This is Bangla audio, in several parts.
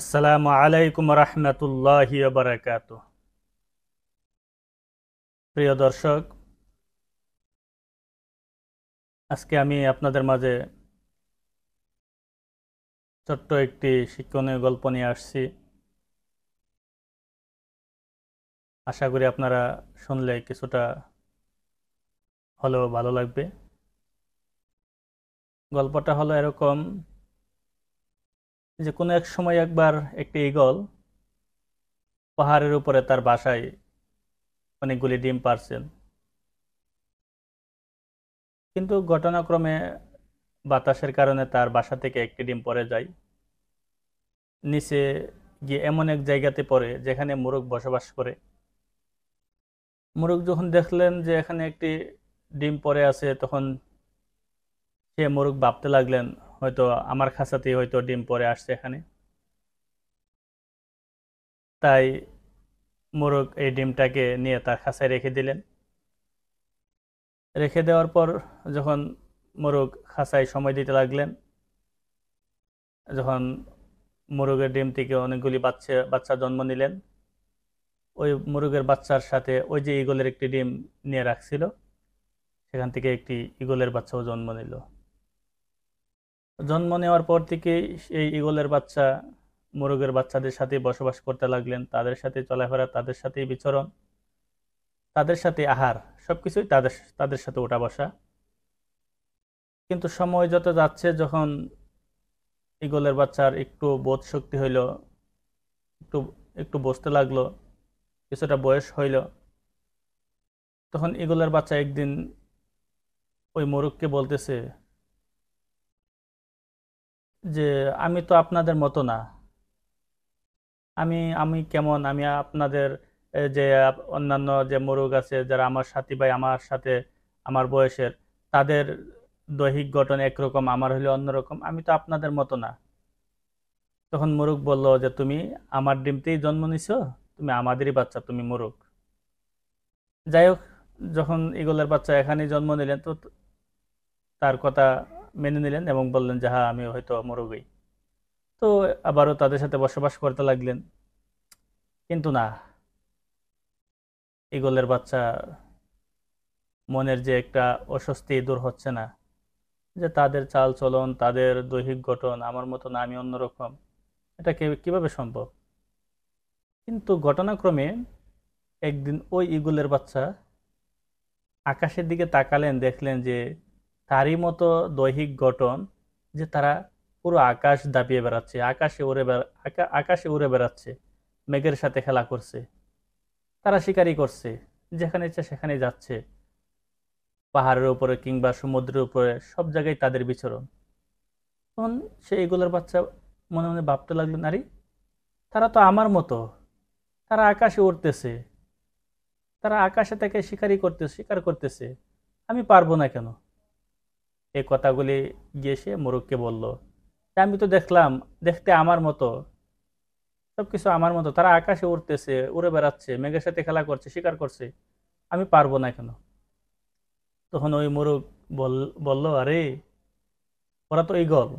আসসালামু আলাইকুম রহমতুল্লাহি ওয়া বারাকাতুহু। প্রিয় দর্শক, আজকে আমি আপনাদের মাঝে ছোট্ট একটি শিক্ষণীয় গল্প নিয়ে আসছি। আশা করি আপনারা শুনলে কিছুটা হলেও ভালো লাগবে। গল্পটা হলো এরকম যে কোনো এক সময় একবার একটি ঈগল পাহাড়ের উপরে তার বাসায় অনেকগুলি ডিম পারছেন, কিন্তু ঘটনাক্রমে বাতাসের কারণে তার বাসা থেকে একটি ডিম পড়ে যায়। নিচে গিয়ে এমন এক জায়গাতে পড়ে যেখানে মোরগ বসবাস করে। মোরগ যখন দেখলেন যে এখানে একটি ডিম পড়ে আছে, তখন সে মোরগ ভাবতে লাগলেন, হয়তো আমার খাঁচাতেই হয়তো ডিম পড়ে আসছে এখানে। তাই মোরগ এই ডিমটাকে নিয়ে তার খাঁচায় রেখে দিলেন। রেখে দেওয়ার পর যখন মোরগ খাঁচায় সময় দিতে লাগলেন, যখন মোরগের ডিম থেকে অনেকগুলি বাচ্চা বাচ্চা জন্ম নিলেন, ওই মোরগের বাচ্চার সাথে ওই যে ঈগলের একটি ডিম নিয়ে রাখছিল, সেখান থেকে একটি ঈগলের বাচ্চাও জন্ম নিল। জন্ম নেওয়ার পর থেকেই এই ঈগলের বাচ্চা মোরগের বাচ্চাদের সাথে বসবাস করতে লাগলেন, তাদের সাথে চলাফেরা, তাদের সাথেই বিচরণ, তাদের সাথে আহার, সবকিছুই তাদের তাদের সাথে ওঠা বসা। কিন্তু সময় যত যাচ্ছে, যখন ঈগলের বাচ্চার একটু বোধ শক্তি হইল, একটু একটু বসতে লাগলো, কিছুটা বয়স হইল, তখন ঈগলের বাচ্চা একদিন ওই মোরগকে বলতেছে যে আমি তো আপনাদের মতো না। আমি আমি কেমন, আমি আপনাদের যে অন্যান্য যে মোরগ আছে যারা আমার সাথী ভাই, আমার সাথে আমার বয়সের, তাদের দৈহিক গঠন একরকম, আমার হইলে অন্যরকম, আমি তো আপনাদের মতো না। তখন মোরগ বলল যে তুমি আমার ডিমতেই জন্ম নিছো, তুমি আমাদেরই বাচ্চা, তুমি মোরগ। যাই হোক, যখন ঈগলের বাচ্চা এখানেই জন্ম নিলেন, তো তার কথা মেনে নিলেন এবং বললেন যে হ্যাঁ, আমি হয়তো মোরগই। তো আবারও তাদের সাথে বসবাস করতে লাগলেন। কিন্তু না, ঈগলের বাচ্চা মনের যে একটা অস্বস্তি দূর হচ্ছে না, যে তাদের চাল চলন, তাদের দৈহিক গঠন আমার মতো না, আমি অন্যরকম, এটা কিভাবে সম্ভব। কিন্তু ঘটনাক্রমে একদিন ওই ঈগলের বাচ্চা আকাশের দিকে তাকালেন, দেখলেন যে তারই মতো দৈহিক গঠন, যে তারা পুরো আকাশ দাপিয়ে বেড়াচ্ছে, আকাশে উড়ে বেড়াচ্ছে, মেঘের সাথে খেলা করছে, তারা শিকারি করছে, যেখানে ইচ্ছে সেখানে যাচ্ছে, পাহাড়ের উপরে কিংবা সমুদ্রের উপরে সব জায়গায় তাদের বিচরণ। তখন সে এগুলোর বাচ্চা মনে মনে ভাবতে লাগলেন, আরে তারা তো আমার মতো, তারা আকাশে উড়তেছে, তারা আকাশে থেকে শিকার করতেছে, আমি পারবো না কেন? এই কথাগুলি গিয়ে সে মোরগকে বলল যে আমি তো দেখলাম, দেখতে আমার মতো, সবকিছু আমার মতো, তারা আকাশে উড়তেছে, উড়ে বেড়াচ্ছে, মেঘের সাথে খেলা করছে, শিকার করছে, আমি পারবো না কেন? তখন ওই মোরগ বলল, আরে ওরা তো ঈগল,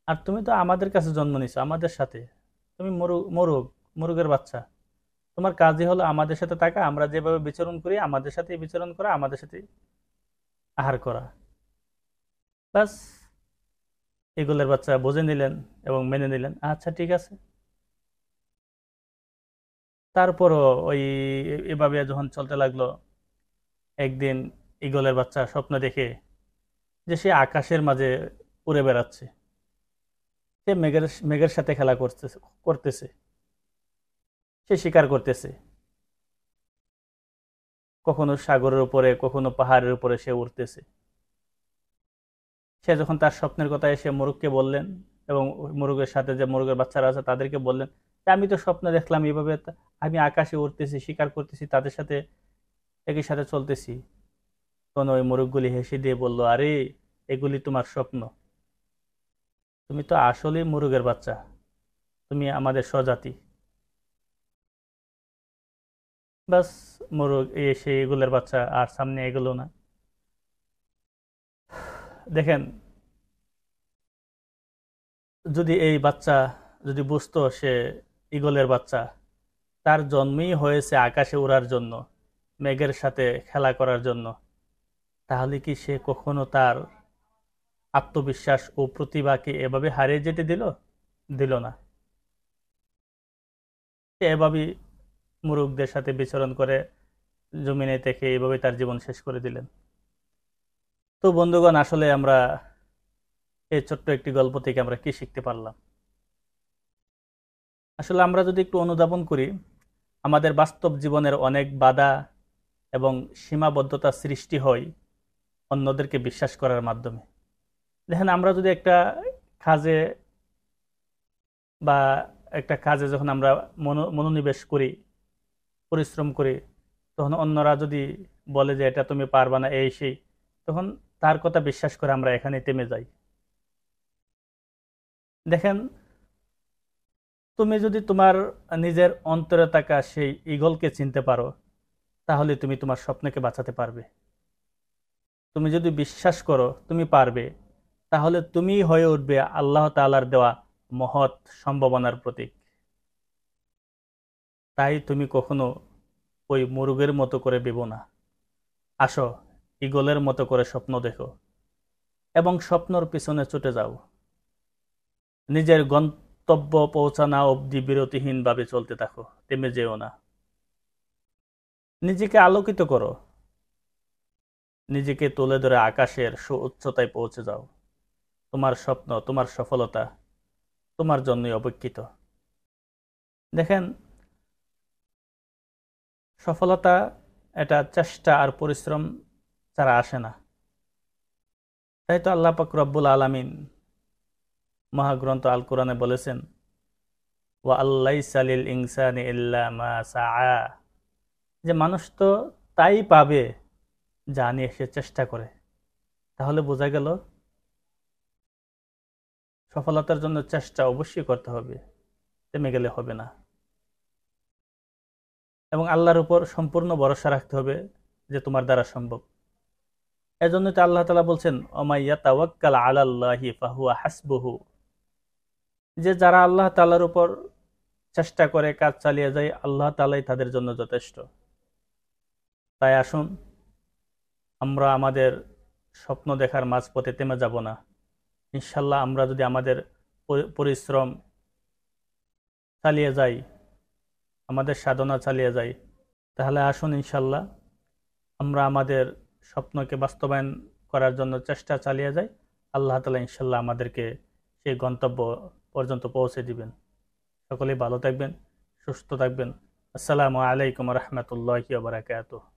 আর তুমি তো আমাদের কাছে জন্ম নিছো, আমাদের সাথে, তুমি মোরগের বাচ্চা, তোমার কাজই হলো আমাদের সাথে থাকা, আমরা যেভাবে বিচরণ করি আমাদের সাথে বিচরণ করা, আমাদের সাথে আহার করা, বাস। ঈগলের বাচ্চা বুঝে নিলেন এবং মেনে নিলেন, আচ্ছা ঠিক আছে। তারপরও ওই এভাবে যখন চলতে লাগলো, একদিন ঈগলের বাচ্চা স্বপ্ন দেখে যে সে আকাশের মাঝে উড়ে বেড়াচ্ছে, সে মেঘের মেঘের সাথে খেলা করতেছে, সে শিকার করতেছে, কখনো সাগরের উপরে, কখনো পাহাড়ের উপরে সে উঠতেছে। সে যখন তার স্বপ্নের কথা এসে মোরগকে বললেন, এবং মোরগের সাথে যে মোরগের বাচ্চারা আছে তাদেরকে বললেন যে আমি তো স্বপ্নে দেখলাম এইভাবে, আমি আকাশে উড়তেছি, শিকার করতেছি, তাদের সাথে একই সাথে চলতেছি। তখন ওই মোরগগুলি হেসে দিয়ে বলল, আরে এগুলি তোমার স্বপ্ন, তুমি তো আসলে মোরগের বাচ্চা, তুমি আমাদের স্বজাতি। বাস, মোরগ এসে এগুলোর বাচ্চা আর সামনে এগুলো না। দেখেন, যদি এই বাচ্চা যদি বুঝতো সে ঈগলের বাচ্চা, তার জন্মই হয়েছে আকাশে ওড়ার জন্য, মেঘের সাথে খেলা করার জন্য, তাহলে কি সে কখনো তার আত্মবিশ্বাস ও প্রতিভাকে এভাবে হারিয়ে যেতে দিল? দিল না। সে এভাবেই মুরুখদের সাথে বিচরণ করে জমিনে থেকে এভাবে তার জীবন শেষ করে দিলেন। তো বন্ধুগণ, আসলে আমরা এই ছোট্ট একটি গল্প থেকে আমরা কি শিখতে পারলাম? আসলে আমরা যদি একটু অনুধাবন করি, আমাদের বাস্তব জীবনের অনেক বাধা এবং সীমাবদ্ধতা সৃষ্টি হয় অন্যদেরকে বিশ্বাস করার মাধ্যমে। দেখেন, আমরা যদি একটা কাজে বা একটা কাজে যখন আমরা মনোনিবেশ করি, পরিশ্রম করি, তখন অন্যরা যদি বলে যে এটা তুমি পারবা না, এই সেই, তখন তার কথা বিশ্বাস করে আমরা এখানে থেমে যাই। দেখেন, তুমি যদি তোমার নিজের অন্তরে থাকা সেই ঈগলকে চিনতে পারো, তাহলে তুমি তোমার স্বপ্নকে বাঁচাতে পারবে। তুমি যদি বিশ্বাস করো তুমি পারবে, তাহলে তুমি হয়ে উঠবে আল্লাহ তাআলার দেওয়া মহৎ সম্ভাবনার প্রতীক। তাই তুমি কখনো ওই মুরগের মতো করে ভেবো না। আসো, ঈগলের মতো করে স্বপ্ন দেখো এবং স্বপ্নর পিছনে ছুটে যাও। নিজের গন্তব্য পৌঁছানো অবধি বিরতিহীনভাবে চলতে থাকো, থেমে যেও না। নিজেকে আলোকিত করো, নিজেকে তুলে ধরে আকাশের সুউচ্চতায় পৌঁছে যাও। তোমার স্বপ্ন, তোমার সফলতা তোমার জন্যই অপেক্ষিত। দেখেন, সফলতা এটা চেষ্টা আর পরিশ্রম ছাড়া আসে না। তাই তো আল্লাহ পাক রব্বুল আলামিন মহাগ্রন্থ আল কোরআনে বলেছেন, ওয়া আল্লাইসা লিল ইনসানি ইল্লা মা সাআ, যে মানুষ তো তাই পাবে যা নিয়ে সে চেষ্টা করে। তাহলে বোঝা গেল সফলতার জন্য চেষ্টা অবশ্যই করতে হবে, থেমে গেলে হবে না। এবং আল্লাহর উপর সম্পূর্ণ ভরসা রাখতে হবে যে তোমার দ্বারা সম্ভব। এজন্য তো আল্লাহ তাআলা বলছেন, ওমাইয়া তাওয়াক্কাল আলাল্লাহি ফাহুয়া হাসবুহু, যে যারা আল্লাহ তাআলার উপর চেষ্টা করে কাজ চালিয়ে যায়, আল্লাহ তাআলাই তাদের জন্য যথেষ্ট। তাই আসুন, আমরা আমাদের স্বপ্ন দেখার মাঝপথে থেমে যাব না। ইনশাল্লাহ আমরা যদি আমাদের পরিশ্রম চালিয়ে যাই, আমাদের সাধনা চালিয়ে যাই, তাহলে আসুন ইনশাল্লাহ আমরা আমাদের স্বপ্নকে বাস্তবায়ন করার জন্য চেষ্টা চালিয়ে যাই। আল্লাহ তাআলা ইনশাল্লাহ আমাদেরকে সেই গন্তব্য পর্যন্ত পৌঁছে দিবেন। সকলেই ভালো থাকবেন, সুস্থ থাকবেন। আসসালামু আলাইকুম ওয়া রাহমাতুল্লাহি ওয়া বারাকাতুহু।